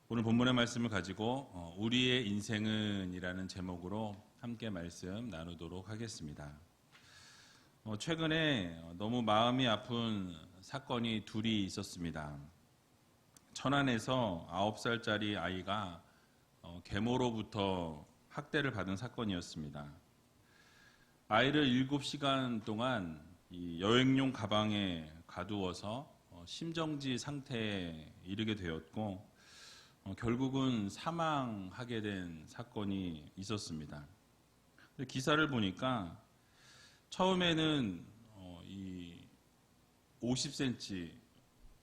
오늘 본문의 말씀을 가지고 우리의 인생은 이라는 제목으로 함께 말씀 나누도록 하겠습니다. 최근에 너무 마음이 아픈 사건이 둘이 있었습니다. 천안에서 9살짜리 아이가 계모로부터 학대를 받은 사건이었습니다. 아이를 7시간 동안 이 여행용 가방에 가두어서 심정지 상태에 이르게 되었고 결국은 사망하게 된 사건이 있었습니다. 기사를 보니까 처음에는 이 50cm,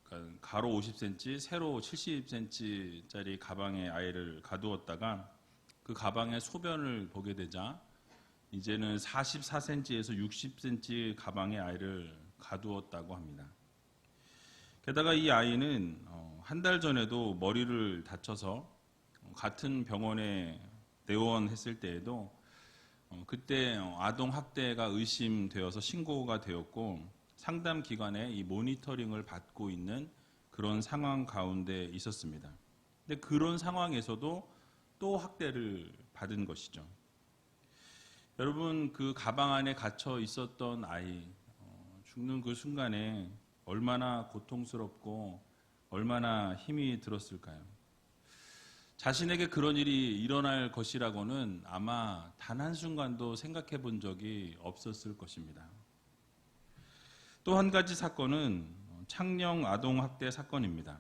그러니까 가로 50cm, 세로 70cm짜리 가방에 아이를 가두었다가 그 가방에 소변을 보게 되자 이제는 44cm에서 60cm 가방에 아이를 가두었다고 합니다. 게다가 이 아이는 한 달 전에도 머리를 다쳐서 같은 병원에 내원했을 때에도 그때 아동학대가 의심되어서 신고가 되었고 상담 기관에 이 모니터링을 받고 있는 그런 상황 가운데 있었습니다. 근데 그런 상황에서도 또 학대를 받은 것이죠. 여러분, 그 가방 안에 갇혀 있었던 아이, 죽는 그 순간에 얼마나 고통스럽고 얼마나 힘이 들었을까요? 자신에게 그런 일이 일어날 것이라고는 아마 단 한순간도 생각해 본 적이 없었을 것입니다. 또 한 가지 사건은 창녕 아동학대 사건입니다.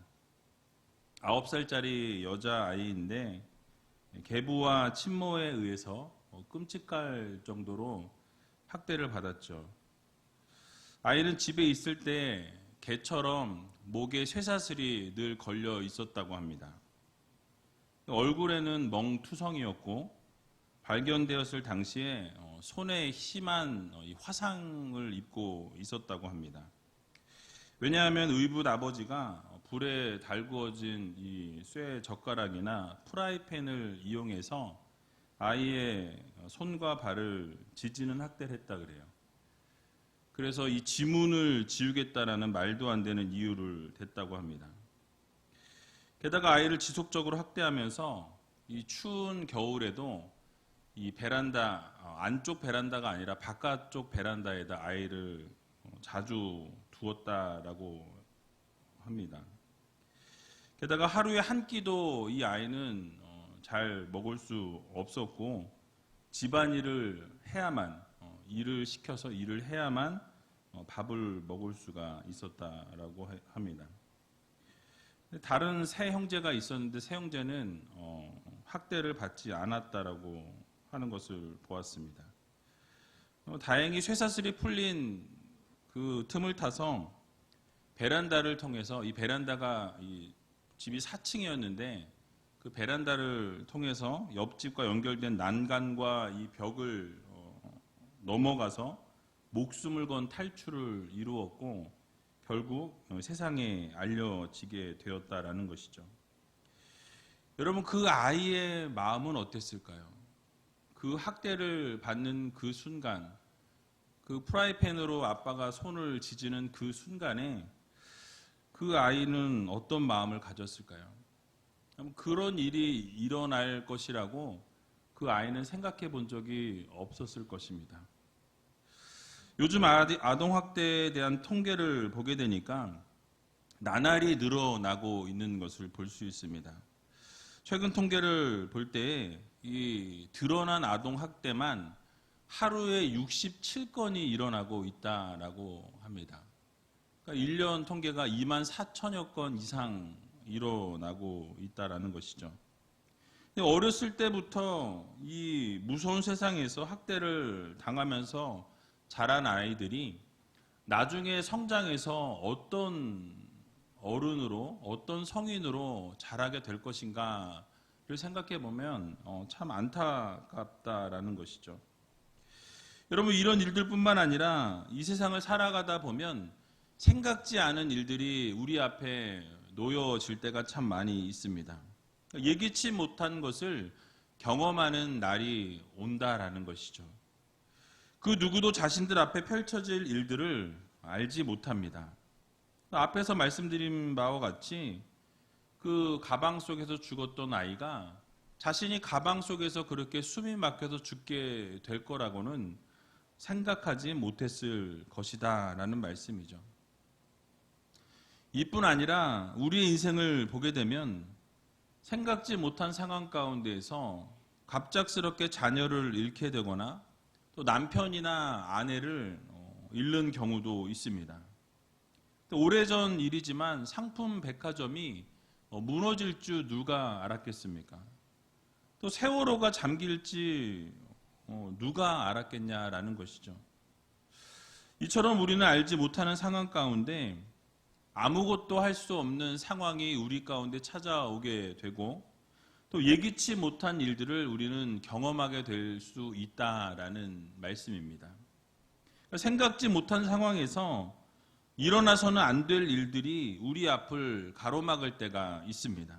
9살짜리 여자아이인데 계부와 친모에 의해서 끔찍할 정도로 학대를 받았죠. 아이는 집에 있을 때 개처럼 목에 쇠사슬이 늘 걸려 있었다고 합니다. 얼굴에는 멍투성이었고 발견되었을 당시에 손에 심한 화상을 입고 있었다고 합니다. 왜냐하면 의붓 아버지가 불에 달구어진 이 쇠 젓가락이나 프라이팬을 이용해서 아이의 손과 발을 지지는 학대를 했다 그래요. 그래서 이 지문을 지우겠다라는 말도 안 되는 이유를 댔다고 합니다. 게다가 아이를 지속적으로 학대하면서 이 추운 겨울에도 이 베란다, 안쪽 베란다가 아니라 바깥쪽 베란다에다 아이를 자주 두었다라고 합니다. 게다가 하루에 한 끼도 이 아이는 잘 먹을 수 없었고 집안일을 해야만 일을 시켜서 일을 해야만 밥을 먹을 수가 있었다라고 합니다. 다른 세 형제가 있었는데 세 형제는 학대를 받지 않았다라고 하는 것을 보았습니다. 다행히 쇠사슬이 풀린 그 틈을 타서 베란다를 통해서 이 베란다가 이 집이 4층이었는데 그 베란다를 통해서 옆집과 연결된 난간과 이 벽을 넘어가서 목숨을 건 탈출을 이루었고 결국 세상에 알려지게 되었다라는 것이죠. 여러분, 그 아이의 마음은 어땠을까요? 그 학대를 받는 그 순간, 그 프라이팬으로 아빠가 손을 지지는 그 순간에 그 아이는 어떤 마음을 가졌을까요? 그런 일이 일어날 것이라고 그 아이는 생각해 본 적이 없었을 것입니다. 요즘 아동학대에 대한 통계를 보게 되니까 나날이 늘어나고 있는 것을 볼 수 있습니다. 최근 통계를 볼 때 이 드러난 아동학대만 하루에 67건이 일어나고 있다라고 합니다. 그러니까 1년 통계가 2만 4천여 건 이상 일어나고 있다라는 것이죠. 어렸을 때부터 이 무서운 세상에서 학대를 당하면서 자란 아이들이 나중에 성장해서 어떤 어른으로, 어떤 성인으로 자라게 될 것인가를 생각해 보면 참 안타깝다라는 것이죠. 여러분, 이런 일들뿐만 아니라 이 세상을 살아가다 보면 생각지 않은 일들이 우리 앞에 놓여질 때가 참 많이 있습니다. 예기치 못한 것을 경험하는 날이 온다라는 것이죠. 그 누구도 자신들 앞에 펼쳐질 일들을 알지 못합니다. 앞에서 말씀드린 바와 같이 그 가방 속에서 죽었던 아이가 자신이 가방 속에서 그렇게 숨이 막혀서 죽게 될 거라고는 생각하지 못했을 것이다 라는 말씀이죠. 이뿐 아니라 우리의 인생을 보게 되면 생각지 못한 상황 가운데에서 갑작스럽게 자녀를 잃게 되거나 또 남편이나 아내를 잃는 경우도 있습니다. 오래전 일이지만 상품 백화점이 무너질 줄 누가 알았겠습니까? 또 세월호가 잠길지 누가 알았겠냐라는 것이죠. 이처럼 우리는 알지 못하는 상황 가운데 아무것도 할 수 없는 상황이 우리 가운데 찾아오게 되고 또 예기치 못한 일들을 우리는 경험하게 될 수 있다라는 말씀입니다. 생각지 못한 상황에서 일어나서는 안 될 일들이 우리 앞을 가로막을 때가 있습니다.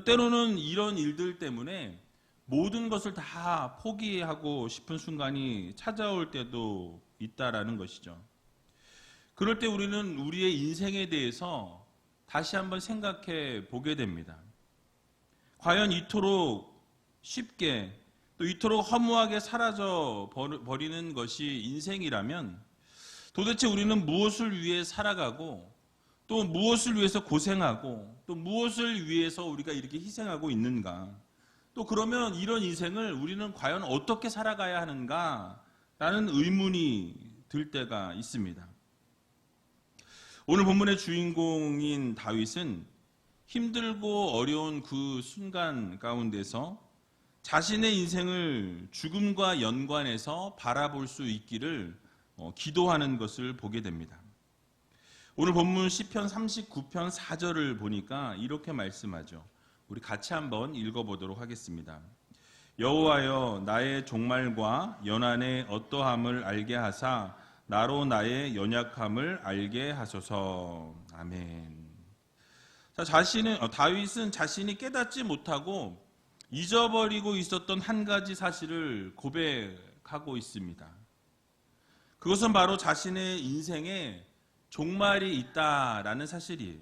때로는 이런 일들 때문에 모든 것을 다 포기하고 싶은 순간이 찾아올 때도 있다라는 것이죠. 그럴 때 우리는 우리의 인생에 대해서 다시 한번 생각해 보게 됩니다. 과연 이토록 쉽게 또 이토록 허무하게 사라져 버리는 것이 인생이라면 도대체 우리는 무엇을 위해 살아가고 또 무엇을 위해서 고생하고 또 무엇을 위해서 우리가 이렇게 희생하고 있는가? 또 그러면 이런 인생을 우리는 과연 어떻게 살아가야 하는가라는 의문이 들 때가 있습니다. 오늘 본문의 주인공인 다윗은 힘들고 어려운 그 순간 가운데서 자신의 인생을 죽음과 연관해서 바라볼 수 있기를 기도하는 것을 보게 됩니다. 오늘 본문 시편 39편 4절을 보니까 이렇게 말씀하죠. 우리 같이 한번 읽어보도록 하겠습니다. 여호와여 나의 종말과 연한의 어떠함을 알게 하사 나로 나의 연약함을 알게 하소서. 아멘. 자, 다윗은 자신이 깨닫지 못하고 잊어버리고 있었던 한 가지 사실을 고백하고 있습니다. 그것은 바로 자신의 인생에 종말이 있다라는 사실이에요.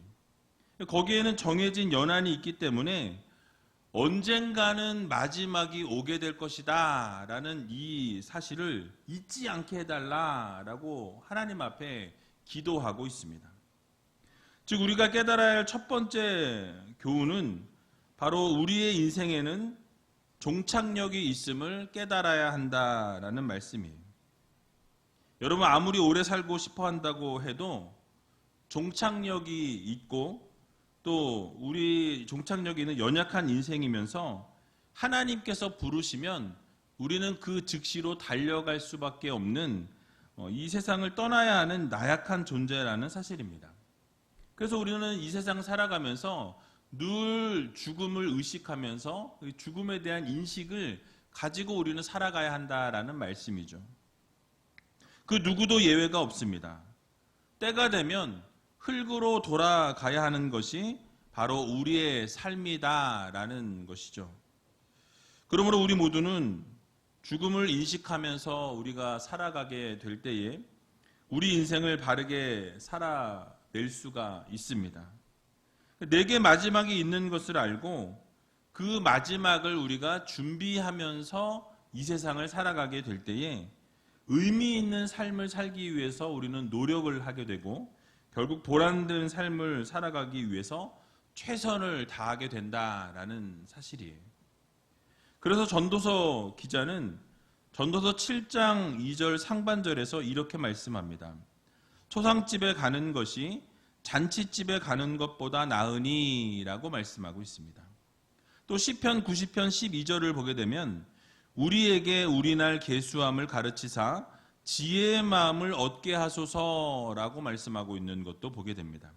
거기에는 정해진 연한이 있기 때문에 언젠가는 마지막이 오게 될 것이다 라는 이 사실을 잊지 않게 해달라라고 하나님 앞에 기도하고 있습니다. 즉 우리가 깨달아야 할 첫 번째 교훈은 바로 우리의 인생에는 종착역이 있음을 깨달아야 한다라는 말씀이에요. 여러분 아무리 오래 살고 싶어 한다고 해도 종착역이 있고 또 우리 종착역에는 연약한 인생이면서 하나님께서 부르시면 우리는 그 즉시로 달려갈 수밖에 없는 이 세상을 떠나야 하는 나약한 존재라는 사실입니다. 그래서 우리는 이 세상 살아가면서 늘 죽음을 의식하면서 죽음에 대한 인식을 가지고 우리는 살아가야 한다라는 말씀이죠. 그 누구도 예외가 없습니다. 때가 되면 흙으로 돌아가야 하는 것이 바로 우리의 삶이다라는 것이죠. 그러므로 우리 모두는 죽음을 인식하면서 우리가 살아가게 될 때에 우리 인생을 바르게 살아낼 수가 있습니다. 내게 마지막이 있는 것을 알고 그 마지막을 우리가 준비하면서 이 세상을 살아가게 될 때에 의미 있는 삶을 살기 위해서 우리는 노력을 하게 되고 결국 보람된 삶을 살아가기 위해서 최선을 다하게 된다라는 사실이에요. 그래서 전도서 기자는 전도서 7장 2절 상반절에서 이렇게 말씀합니다. 초상집에 가는 것이 잔치집에 가는 것보다 나으니 라고 말씀하고 있습니다. 또 시편 90편 12절을 보게 되면 우리에게 우리날 계수함을 가르치사 지혜의 마음을 얻게 하소서라고 말씀하고 있는 것도 보게 됩니다.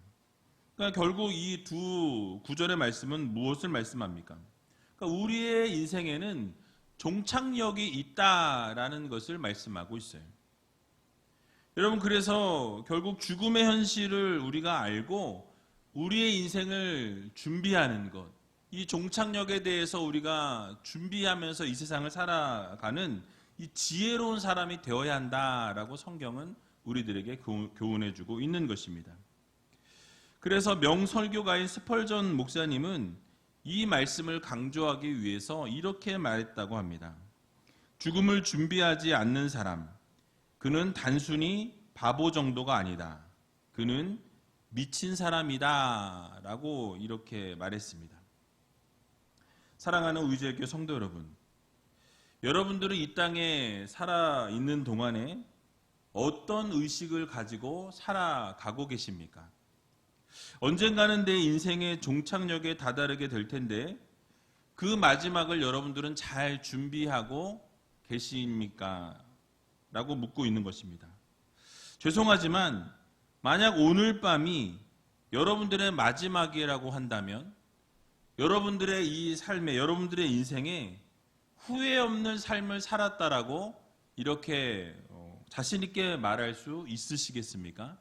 그러니까 결국 이 두 구절의 말씀은 무엇을 말씀합니까? 그러니까 우리의 인생에는 종착역이 있다라는 것을 말씀하고 있어요. 여러분 그래서 결국 죽음의 현실을 우리가 알고 우리의 인생을 준비하는 것, 이 종착역에 대해서 우리가 준비하면서 이 세상을 살아가는 이 지혜로운 사람이 되어야 한다라고 성경은 우리들에게 교훈해주고 있는 것입니다. 그래서 명설교가인 스펄전 목사님은 이 말씀을 강조하기 위해서 이렇게 말했다고 합니다. 죽음을 준비하지 않는 사람, 그는 단순히 바보 정도가 아니다. 그는 미친 사람이다. 라고 이렇게 말했습니다. 사랑하는 의지의 성도 여러분, 여러분들은 이 땅에 살아있는 동안에 어떤 의식을 가지고 살아가고 계십니까? 언젠가는 내 인생의 종착역에 다다르게 될 텐데 그 마지막을 여러분들은 잘 준비하고 계십니까? 라고 묻고 있는 것입니다. 죄송하지만 만약 오늘 밤이 여러분들의 마지막이라고 한다면 여러분들의 이 삶에, 여러분들의 인생에 후회 없는 삶을 살았다라고 이렇게 자신 있게 말할 수 있으시겠습니까?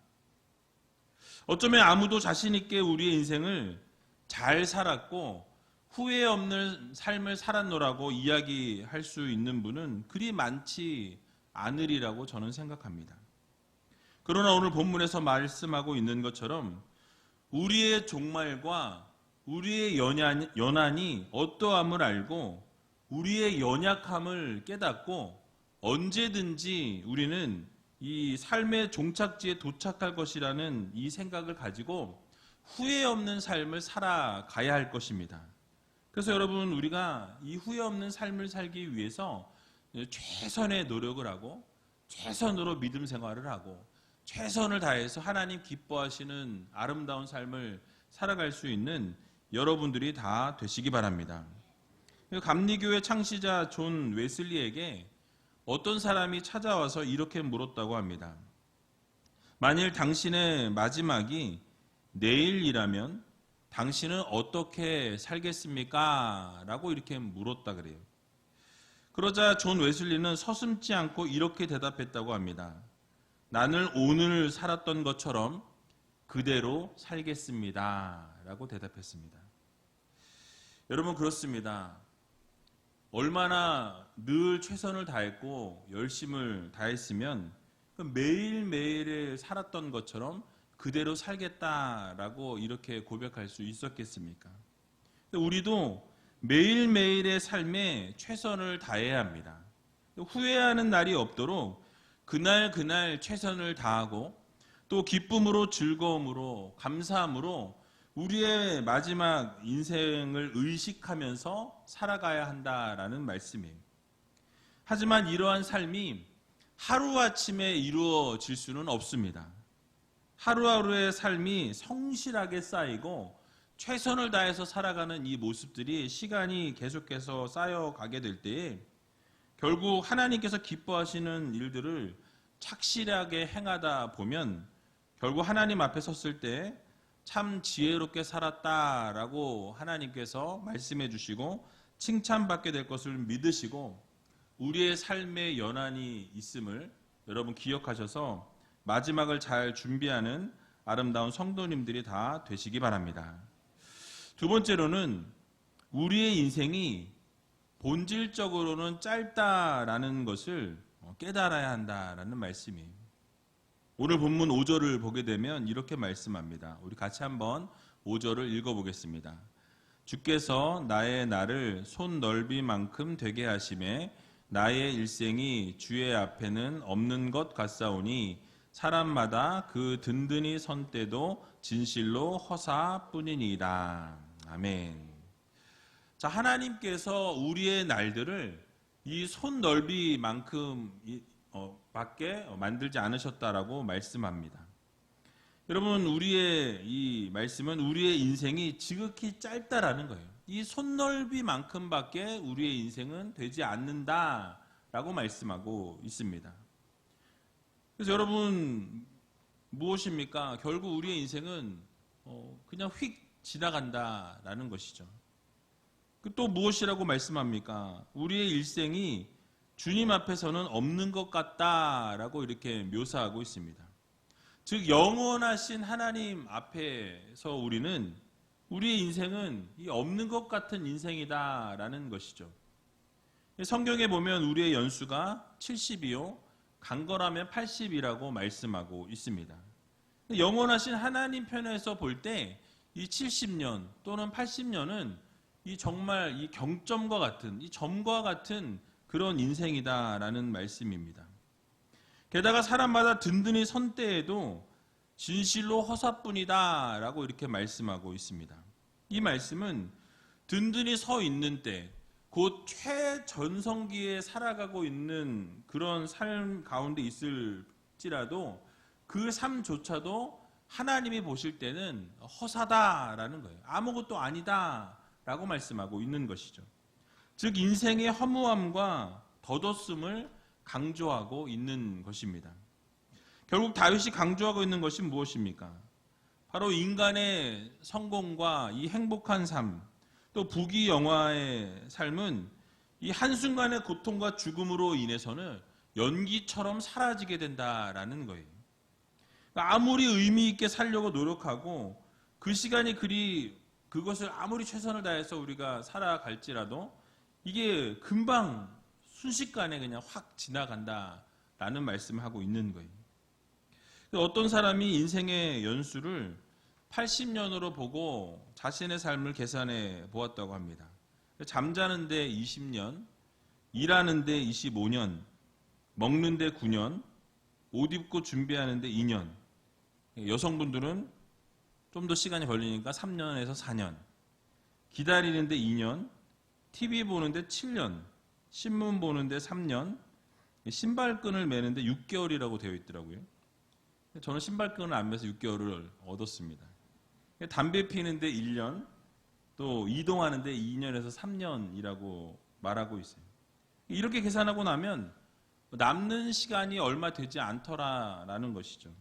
어쩌면 아무도 자신 있게 우리의 인생을 잘 살았고 후회 없는 삶을 살았노라고 이야기할 수 있는 분은 그리 많지 않으리라고 저는 생각합니다. 그러나 오늘 본문에서 말씀하고 있는 것처럼 우리의 종말과 우리의 연한이 어떠함을 알고 우리의 연약함을 깨닫고 언제든지 우리는 이 삶의 종착지에 도착할 것이라는 이 생각을 가지고 후회 없는 삶을 살아가야 할 것입니다. 그래서 여러분, 우리가 이 후회 없는 삶을 살기 위해서 최선의 노력을 하고 최선으로 믿음 생활을 하고 최선을 다해서 하나님 기뻐하시는 아름다운 삶을 살아갈 수 있는 여러분들이 다 되시기 바랍니다. 감리교회 창시자 존 웨슬리에게 어떤 사람이 찾아와서 이렇게 물었다고 합니다. 만일 당신의 마지막이 내일이라면 당신은 어떻게 살겠습니까? 라고 이렇게 물었다 그래요. 그러자 존 웨슬리는 서슴지 않고 이렇게 대답했다고 합니다. 나는 오늘 살았던 것처럼 그대로 살겠습니다. 라고 대답했습니다. 여러분, 그렇습니다. 얼마나 늘 최선을 다했고 열심을 다했으면 매일매일을 살았던 것처럼 그대로 살겠다라고 이렇게 고백할 수 있었겠습니까? 우리도 매일매일의 삶에 최선을 다해야 합니다. 후회하는 날이 없도록 그날 최선을 다하고 또 기쁨으로, 즐거움으로, 감사함으로 우리의 마지막 인생을 의식하면서 살아가야 한다라는 말씀이에요. 하지만 이러한 삶이 하루아침에 이루어질 수는 없습니다. 하루하루의 삶이 성실하게 쌓이고 최선을 다해서 살아가는 이 모습들이 시간이 계속해서 쌓여가게 될 때에 결국 하나님께서 기뻐하시는 일들을 착실하게 행하다 보면 결국 하나님 앞에 섰을 때 참 지혜롭게 살았다라고 하나님께서 말씀해 주시고 칭찬받게 될 것을 믿으시고 우리의 삶의 연한이 있음을 여러분 기억하셔서 마지막을 잘 준비하는 아름다운 성도님들이 다 되시기 바랍니다. 두 번째로는 우리의 인생이 본질적으로는 짧다라는 것을 깨달아야 한다라는 말씀이에요. 오늘 본문 5절을 보게 되면 이렇게 말씀합니다. 우리 같이 한번 5절을 읽어보겠습니다. 주께서 나의 날을 손 넓이만큼 되게 하심에 나의 일생이 주의 앞에는 없는 것 같사오니 사람마다 그 든든히 선 때도 진실로 허사뿐이니이다. 아멘. 자, 하나님께서 우리의 날들을 이 손 넓이만큼 밖에 만들지 않으셨다라고 말씀합니다. 여러분, 우리의 이 말씀은 우리의 인생이 지극히 짧다라는 거예요. 이 손넓이만큼밖에 우리의 인생은 되지 않는다라고 말씀하고 있습니다. 그래서 여러분, 무엇입니까? 결국 우리의 인생은 그냥 휙 지나간다라는 것이죠. 또 무엇이라고 말씀합니까? 우리의 일생이 주님 앞에서는 없는 것 같다라고 이렇게 묘사하고 있습니다. 즉 영원하신 하나님 앞에서 우리는 우리의 인생은 이 없는 것 같은 인생이다라는 것이죠. 성경에 보면 우리의 연수가 70이요 간거라면 80이라고 말씀하고 있습니다. 영원하신 하나님 편에서 볼 때 이 70년 또는 80년은 이 정말 이 경점과 같은, 이 점과 같은 그런 인생이다라는 말씀입니다. 게다가 사람마다 든든히 선 때에도 진실로 허사뿐이다라고 이렇게 말씀하고 있습니다. 이 말씀은 든든히 서 있는 때, 곧 최전성기에 살아가고 있는 그런 삶 가운데 있을지라도 그 삶조차도 하나님이 보실 때는 허사다라는 거예요. 아무것도 아니다라고 말씀하고 있는 것이죠. 즉 인생의 허무함과 덧없음을 강조하고 있는 것입니다. 결국 다윗이 강조하고 있는 것이 무엇입니까? 바로 인간의 성공과 이 행복한 삶, 또 부귀영화의 삶은 이 한순간의 고통과 죽음으로 인해서는 연기처럼 사라지게 된다라는 거예요. 아무리 의미 있게 살려고 노력하고 그 시간이 그것을 아무리 최선을 다해서 우리가 살아갈지라도 이게 금방 순식간에 그냥 확 지나간다라는 말씀을 하고 있는 거예요. 어떤 사람이 인생의 연수를 80년으로 보고 자신의 삶을 계산해 보았다고 합니다. 잠자는데 20년, 일하는데 25년, 먹는데 9년, 옷 입고 준비하는데 2년, 여성분들은 좀 더 시간이 걸리니까 3년에서 4년, 기다리는데 2년, TV 보는데 7년, 신문 보는데 3년, 신발끈을 매는데 6개월이라고 되어 있더라고요. 저는 신발끈을 안 매서 6개월을 얻었습니다. 담배 피는데 1년, 또 이동하는데 2년에서 3년이라고 말하고 있어요. 이렇게 계산하고 나면 남는 시간이 얼마 되지 않더라라는 것이죠.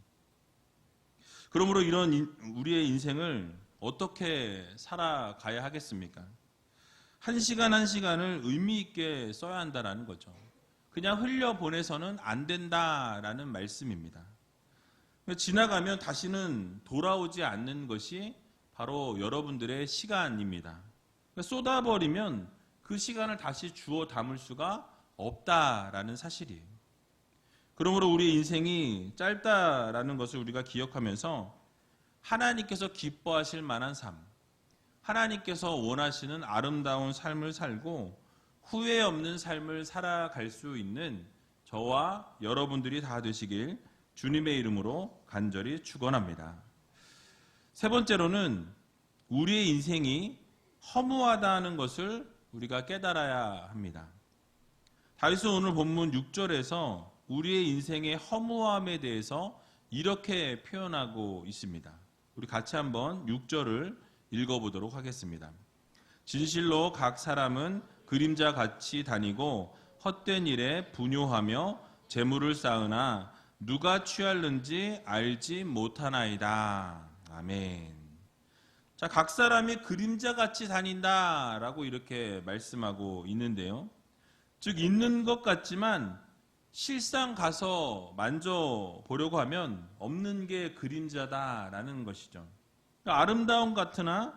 그러므로 이런 우리의 인생을 어떻게 살아가야 하겠습니까? 한 시간 한 시간을 의미 있게 써야 한다라는 거죠. 그냥 흘려보내서는 안 된다라는 말씀입니다. 지나가면 다시는 돌아오지 않는 것이 바로 여러분들의 시간입니다. 쏟아버리면 그 시간을 다시 주워 담을 수가 없다라는 사실이에요. 그러므로 우리의 인생이 짧다라는 것을 우리가 기억하면서 하나님께서 기뻐하실 만한 삶, 하나님께서 원하시는 아름다운 삶을 살고 후회 없는 삶을 살아갈 수 있는 저와 여러분들이 다 되시길 주님의 이름으로 간절히 축원합니다. 세 번째로는 우리의 인생이 허무하다는 것을 우리가 깨달아야 합니다. 다윗은 오늘 본문 6절에서 우리의 인생의 허무함에 대해서 이렇게 표현하고 있습니다. 우리 같이 한번 6절을 읽어보도록 하겠습니다. 진실로 각 사람은 그림자같이 다니고 헛된 일에 분요하며 재물을 쌓으나 누가 취할는지 알지 못하나이다. 아멘. 자, 각 사람이 그림자같이 다닌다라고 이렇게 말씀하고 있는데요. 즉 있는 것 같지만 실상 가서 만져보려고 하면 없는 게 그림자다라는 것이죠. 그러니까 아름다움 같으나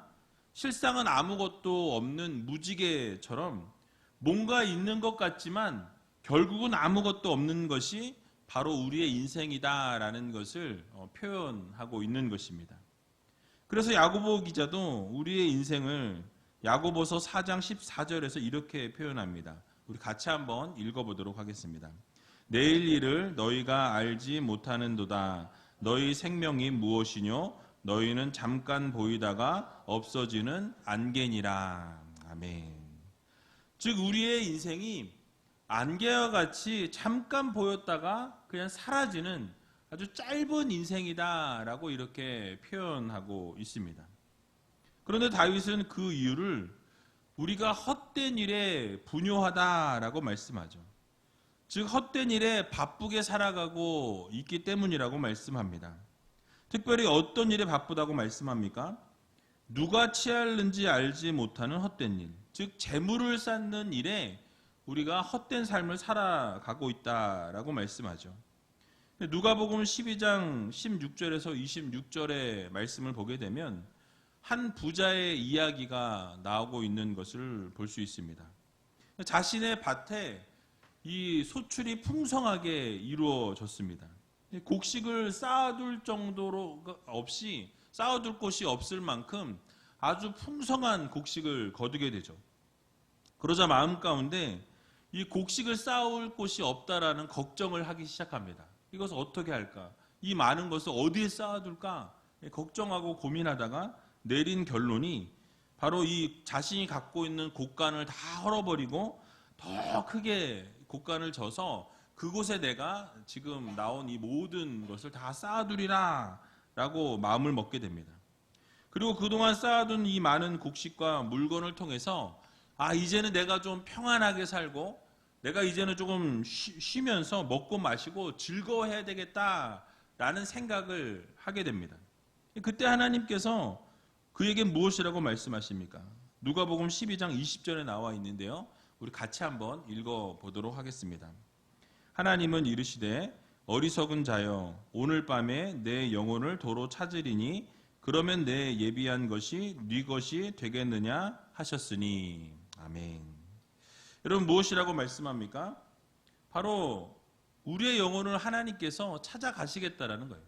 실상은 아무것도 없는 무지개처럼 뭔가 있는 것 같지만 결국은 아무것도 없는 것이 바로 우리의 인생이다라는 것을 표현하고 있는 것입니다. 그래서 야고보 기자도 우리의 인생을 야고보서 4장 14절에서 이렇게 표현합니다. 우리 같이 한번 읽어보도록 하겠습니다. 내일 일을 너희가 알지 못하는도다. 너희 생명이 무엇이뇨? 너희는 잠깐 보이다가 없어지는 안개니라. 아멘. 즉 우리의 인생이 안개와 같이 잠깐 보였다가 그냥 사라지는 아주 짧은 인생이다라고 이렇게 표현하고 있습니다. 그런데 다윗은 그 이유를 우리가 헛된 일에 분요하다라고 말씀하죠. 즉 헛된 일에 바쁘게 살아가고 있기 때문이라고 말씀합니다. 특별히 어떤 일에 바쁘다고 말씀합니까? 누가 취할는지 알지 못하는 헛된 일, 즉 재물을 쌓는 일에 우리가 헛된 삶을 살아가고 있다라고 말씀하죠. 누가복음 12장 16절에서 26절의 말씀을 보게 되면 한 부자의 이야기가 나오고 있는 것을 볼 수 있습니다. 자신의 밭에 이 소출이 풍성하게 이루어졌습니다. 곡식을 쌓아둘 정도로 없이 쌓아둘 곳이 없을 만큼 아주 풍성한 곡식을 거두게 되죠. 그러자 마음 가운데 이 곡식을 쌓을 곳이 없다라는 걱정을 하기 시작합니다. 이것을 어떻게 할까? 이 많은 것을 어디에 쌓아둘까? 걱정하고 고민하다가 내린 결론이 바로 이 자신이 갖고 있는 곡간을 다 헐어버리고 더 크게 곡간을 져서 그곳에 내가 지금 나온 이 모든 것을 다 쌓아두리라 라고 마음을 먹게 됩니다. 그리고 그동안 쌓아둔 이 많은 곡식과 물건을 통해서 이제는 내가 좀 평안하게 살고 내가 이제는 조금 쉬면서 먹고 마시고 즐거워해야 되겠다라는 생각을 하게 됩니다. 그때 하나님께서 그에게 무엇이라고 말씀하십니까? 누가복음 12장 20절에 나와 있는데요. 우리 같이 한번 읽어보도록 하겠습니다. 하나님은 이르시되 어리석은 자여 오늘 밤에 내 영혼을 도로 찾으리니 그러면 내 예비한 것이 네 것이 되겠느냐 하셨으니. 아멘. 여러분 무엇이라고 말씀합니까? 바로 우리의 영혼을 하나님께서 찾아가시겠다라는 거예요.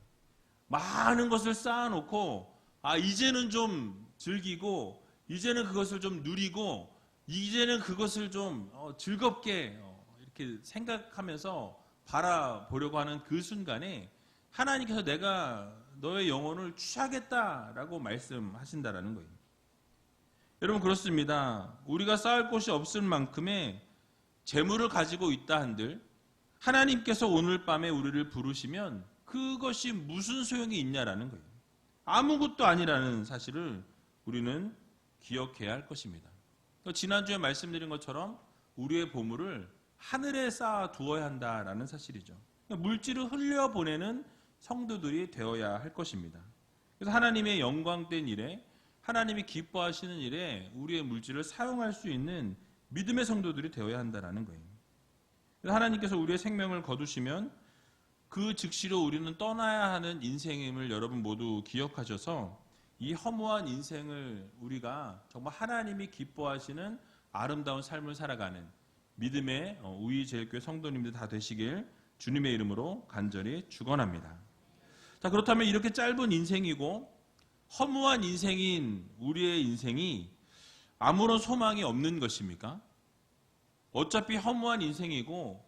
많은 것을 쌓아놓고 이제는 좀 즐기고 이제는 그것을 좀 누리고 이제는 그것을 좀 즐겁게 이렇게 생각하면서 바라보려고 하는 그 순간에 하나님께서 내가 너의 영혼을 취하겠다라고 말씀하신다라는 거예요. 여러분 그렇습니다. 우리가 쌓을 곳이 없을 만큼의 재물을 가지고 있다 한들 하나님께서 오늘 밤에 우리를 부르시면 그것이 무슨 소용이 있냐라는 거예요. 아무것도 아니라는 사실을 우리는 기억해야 할 것입니다. 지난주에 말씀드린 것처럼 우리의 보물을 하늘에 쌓아 두어야 한다라는 사실이죠. 물질을 흘려보내는 성도들이 되어야 할 것입니다. 그래서 하나님의 영광된 일에 하나님이 기뻐하시는 일에 우리의 물질을 사용할 수 있는 믿음의 성도들이 되어야 한다라는 거예요. 그래서 하나님께서 우리의 생명을 거두시면 그 즉시로 우리는 떠나야 하는 인생임을 여러분 모두 기억하셔서 이 허무한 인생을 우리가 정말 하나님이 기뻐하시는 아름다운 삶을 살아가는 믿음의 우이제일교회 성도님들 다 되시길 주님의 이름으로 간절히 축원합니다. 자, 그렇다면 이렇게 짧은 인생이고 허무한 인생인 우리의 인생이 아무런 소망이 없는 것입니까? 어차피 허무한 인생이고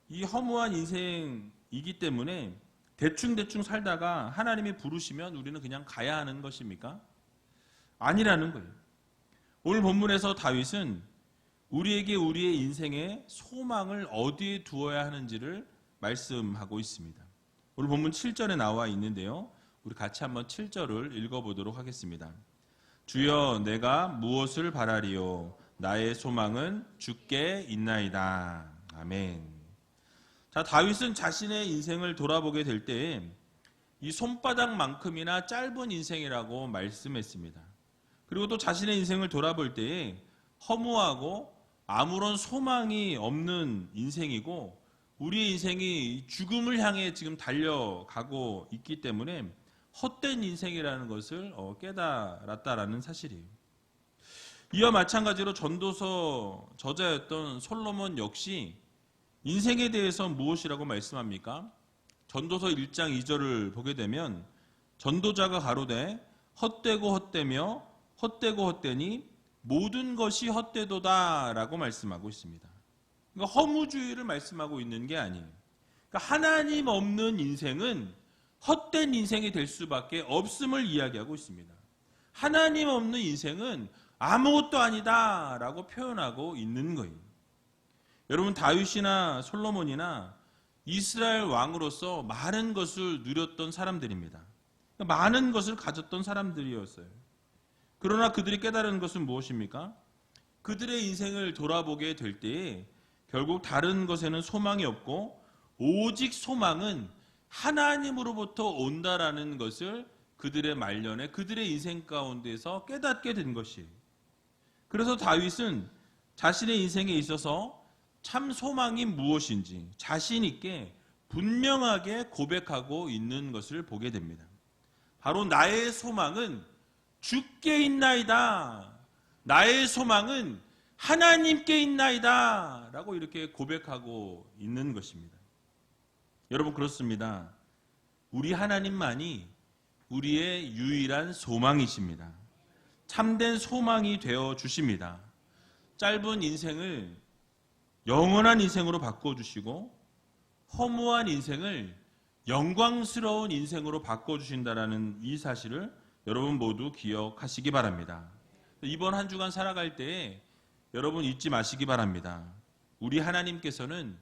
이 허무한 인생이기 때문에 대충 살다가 하나님이 부르시면 우리는 그냥 가야 하는 것입니까? 아니라는 거예요. 오늘 본문에서 다윗은 우리에게 우리의 인생의 소망을 어디에 두어야 하는지를 말씀하고 있습니다. 오늘 본문 7절에 나와 있는데요. 우리 같이 한번 7절을 읽어보도록 하겠습니다. 주여 내가 무엇을 바라리요? 나의 소망은 주께 있나이다. 아멘. 자, 다윗은 자신의 인생을 돌아보게 될 때에 이 손바닥만큼이나 짧은 인생이라고 말씀했습니다. 그리고 또 자신의 인생을 돌아볼 때에 허무하고 아무런 소망이 없는 인생이고 우리의 인생이 죽음을 향해 지금 달려가고 있기 때문에 헛된 인생이라는 것을 깨달았다라는 사실이에요. 이와 마찬가지로 전도서 저자였던 솔로몬 역시 인생에 대해서 무엇이라고 말씀합니까? 전도서 1장 2절을 보게 되면 전도자가 가로되 헛되고 헛되며 헛되고 헛되니 모든 것이 헛되도다 라고 말씀하고 있습니다. 그러니까 허무주의를 말씀하고 있는 게 아니에요. 그러니까 하나님 없는 인생은 헛된 인생이 될 수밖에 없음을 이야기하고 있습니다. 하나님 없는 인생은 아무것도 아니다 라고 표현하고 있는 거예요. 여러분 다윗이나 솔로몬이나 이스라엘 왕으로서 많은 것을 누렸던 사람들입니다. 많은 것을 가졌던 사람들이었어요. 그러나 그들이 깨달은 것은 무엇입니까? 그들의 인생을 돌아보게 될 때에 결국 다른 것에는 소망이 없고 오직 소망은 하나님으로부터 온다라는 것을 그들의 말년에 그들의 인생 가운데서 깨닫게 된 것이에요. 그래서 다윗은 자신의 인생에 있어서 참 소망이 무엇인지 자신 있게 분명하게 고백하고 있는 것을 보게 됩니다. 바로 나의 소망은 주께 있나이다. 나의 소망은 하나님께 있나이다. 라고 이렇게 고백하고 있는 것입니다. 여러분 그렇습니다. 우리 하나님만이 우리의 유일한 소망이십니다. 참된 소망이 되어 주십니다. 짧은 인생을 영원한 인생으로 바꿔주시고 허무한 인생을 영광스러운 인생으로 바꿔주신다라는 이 사실을 여러분 모두 기억하시기 바랍니다. 이번 한 주간 살아갈 때에 여러분 잊지 마시기 바랍니다. 우리 하나님께서는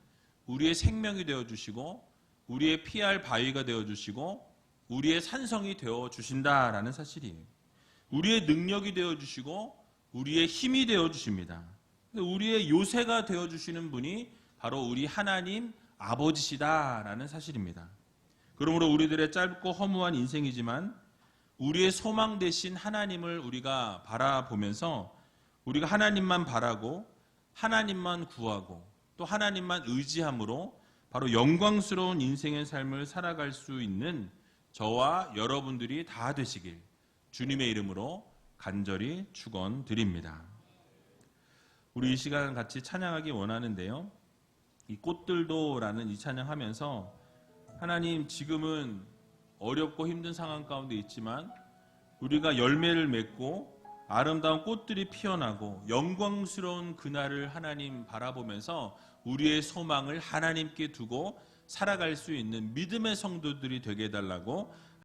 우리의 생명이 되어주시고 우리의 피할 바위가 되어주시고 우리의 산성이 되어주신다라는 사실이에요. 우리의 능력이 되어주시고 우리의 힘이 되어주십니다. 우리의 요새가 되어주시는 분이 바로 우리 하나님 아버지시다라는 사실입니다. 그러므로 우리들의 짧고 허무한 인생이지만 우리의 소망 되신 하나님을 우리가 바라보면서 우리가 하나님만 바라고 하나님만 구하고 또 하나님만 의지함으로 바로 영광스러운 인생의 삶을 살아갈 수 있는 저와 여러분들이 다 되시길 주님의 이름으로 간절히 축원드립니다. 우리 이 시간 같이 찬양하기 원하는데요. 이 꽃들도라는 이 찬양하면서 하나님 지금은 어렵고 힘든 상황 가운데 있지만 우리가 열매를 맺고 아름다운 꽃들이 피어나고 영광스러운 그날을 하나님 바라보면서 우리의 소망을 하나님께 두고 살아갈 수 있는 믿음의 성도들이 되게 해달라고